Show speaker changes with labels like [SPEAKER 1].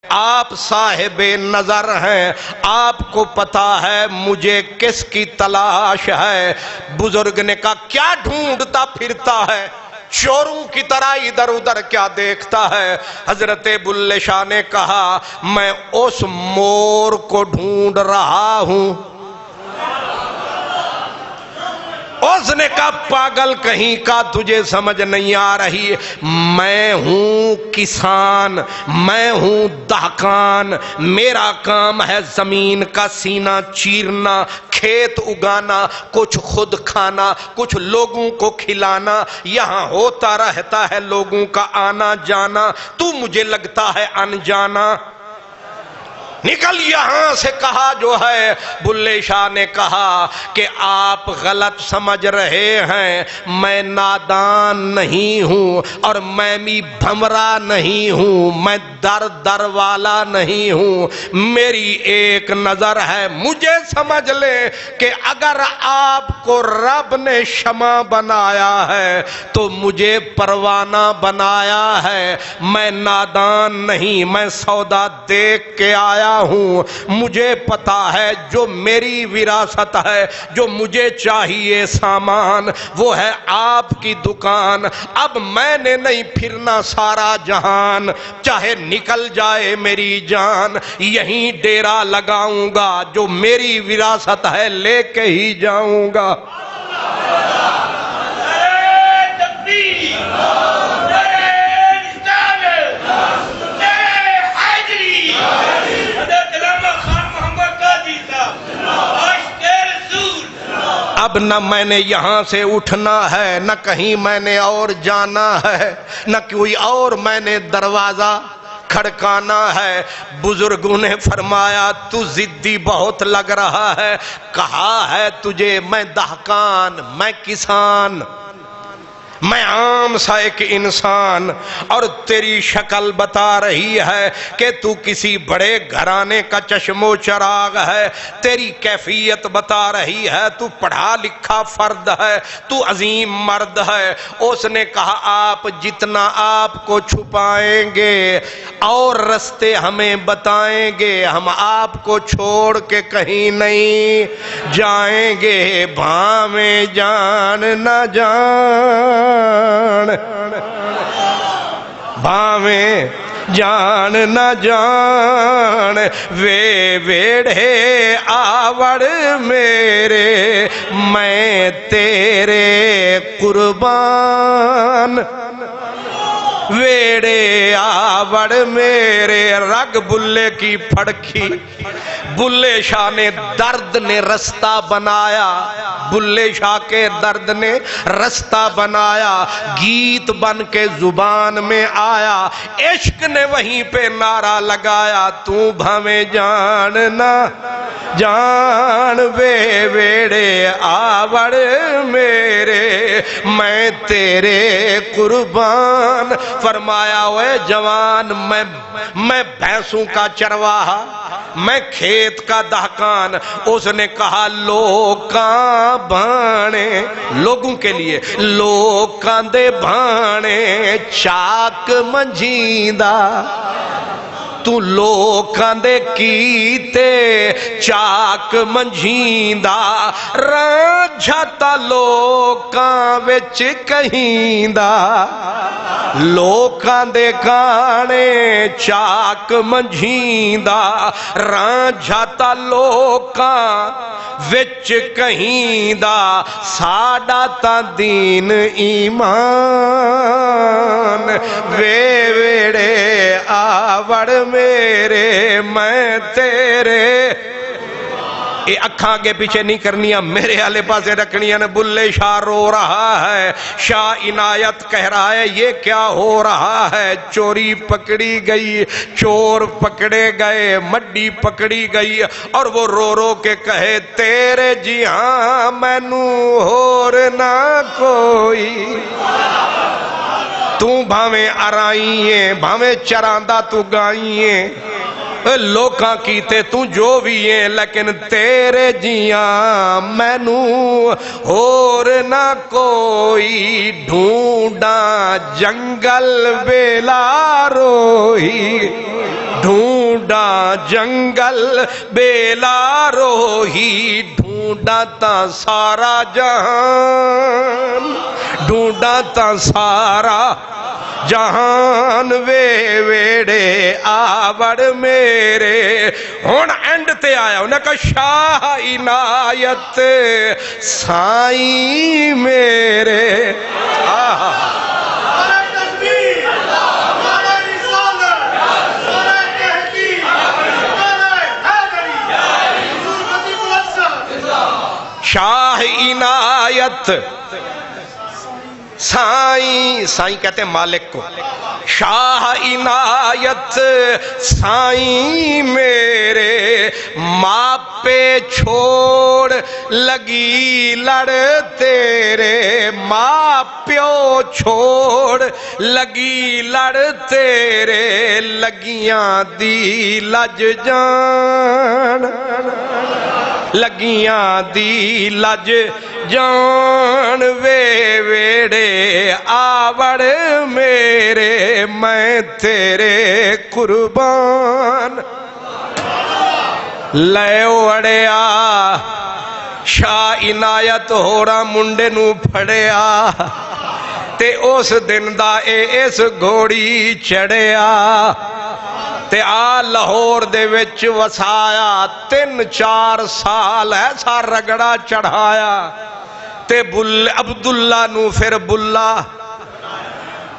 [SPEAKER 1] آپ صاحب نظر ہیں، آپ کو پتا ہے مجھے کس کی تلاش ہے۔ بزرگ نے کہا کیا ڈھونڈتا پھرتا ہے، چوروں کی طرح ادھر ادھر کیا دیکھتا ہے؟ حضرت بلے شاہ نے کہا میں اس مور کو ڈھونڈ رہا ہوں۔ اس نے کہا پاگل کہیں کا، تجھے سمجھ نہیں آ رہی، میں ہوں کسان، میں ہوں دہقان، میرا کام ہے زمین کا سینہ چیرنا، کھیت اگانا، کچھ خود کھانا، کچھ لوگوں کو کھلانا، یہاں ہوتا رہتا ہے لوگوں کا آنا جانا، تو مجھے لگتا ہے انجانا، نکل یہاں سے کہا جو ہے۔ بلے شاہ نے کہا کہ آپ غلط سمجھ رہے ہیں، میں نادان نہیں ہوں اور میں بھی بھمرا نہیں ہوں، میں در والا نہیں ہوں، میری ایک نظر ہے، مجھے سمجھ لیں کہ اگر آپ کو رب نے شمع بنایا ہے تو مجھے پروانہ بنایا ہے، میں نادان نہیں، میں سودا دیکھ کے آیا ہوں، مجھے پتا ہے جو میری وراثت ہے، جو مجھے چاہیے سامان، وہ ہے آپ کی دکان، اب میں نے نہیں پھرنا سارا جہان، چاہے نکل جائے میری جان، یہیں ڈیرا لگاؤں گا، جو میری وراثت ہے لے کے ہی جاؤں گا۔ اب نہ میں نے یہاں سے اٹھنا ہے، نہ کہیں میں نے اور جانا ہے، نہ کوئی اور میں نے دروازہ کھڑکانا ہے۔ بزرگوں نے فرمایا تو ضدی بہت لگ رہا ہے، کہا ہے تجھے میں دہقان، میں کسان، میں عام سا ایک انسان، اور تیری شکل بتا رہی ہے کہ تو کسی بڑے گھرانے کا چشم و چراغ ہے، تیری کیفیت بتا رہی ہے تو پڑھا لکھا فرد ہے، تو عظیم مرد ہے۔ اس نے کہا آپ جتنا آپ کو چھپائیں گے اور رستے ہمیں بتائیں گے، ہم آپ کو چھوڑ کے کہیں نہیں جائیں گے، بھاویں جان نہ جان، بھاویں جان نہ جان، وے ویڑھے آوڑ میرے، میں تیرے قربان، ویڑے آوڑ میرے۔ رگ بلے کی پھڑکی، بلے شاہ نے درد نے رستہ بنایا، بلے شاہ کے درد نے رستہ بنایا، گیت بن کے زبان میں آیا، عشق نے وہیں پہ نعرہ لگایا، تو بھویں جان نہ جان، وے ویڑے آوڑ میرے، میں تیرے قربان۔ فرمایا اے جوان، میں بھینسوں کا چرواہا، میں کھیت کا دہقان۔ اس نے کہا لوکاں بھانے، لوگوں کے لیے لوکاں دے بھانے چاک منجیندہ، تو لوکاں دے کیتے چاک منجیندہ، رانجھتا لوکاں وچ کہیندہ، لوکاں دے کانے چاک منجیندہ، رانجھتا لوکاں وچ کہیندہ، ساڈا تا دین ایمان، وے ویڑے آوڑ میرے، میں تیرے۔ اے اکھاں آگے پیچھے نہیں کرنیاں، میرے آلے پاسے رکھنیاں نے۔ بلے شاہ رو رہا ہے، شاہ عنایت کہہ رہا ہے یہ کیا ہو رہا ہے؟ چوری پکڑی گئی، چور پکڑے گئے، مڈی پکڑی گئی، اور وہ رو رو کے کہے تیرے جی ہاں مینو ہور نہ کوئی، تو بھاویں ارائییں، بھاویں چراندہ تو گائییں، لوکاں کیتے تو جو بھی ہیں، لیکن تیرے جیاں مینو اور نہ کوئی، ڈھونڈا جنگل بیلا روئی، ڈھونڈ ڈھونڈا جنگل بیلا روہی ڈھونڈا تا سارا جہان ڈھونڈا تا سارا جہان وے ویڑے آوڑ میرے ہون اینڈ تے آیا انہیں کہا شاہ عنایت سائیں میرے شاہ عنایت سائیں سائیں کہتے ہیں مالک کو شاہ عنایت سائیں میرے ماں پہ چھوڑ لگی لڑ تیرے ماں پیو چھوڑ لگی لڑ تیرے لگیاں دی لج جان لگیاں دی لج جان وے ویڑے آوڑ میرے میں تیرے قربان لے وڑیا شاہ عنایت ہو رہا منڈے نو پھڑیا تے اس دن دا اس گھوڑی چڑھیا تے آ لاہور دے وچ وسایا 3-4 سال ایسا رگڑا چڑھایا تے عبداللہ نو پھر بلا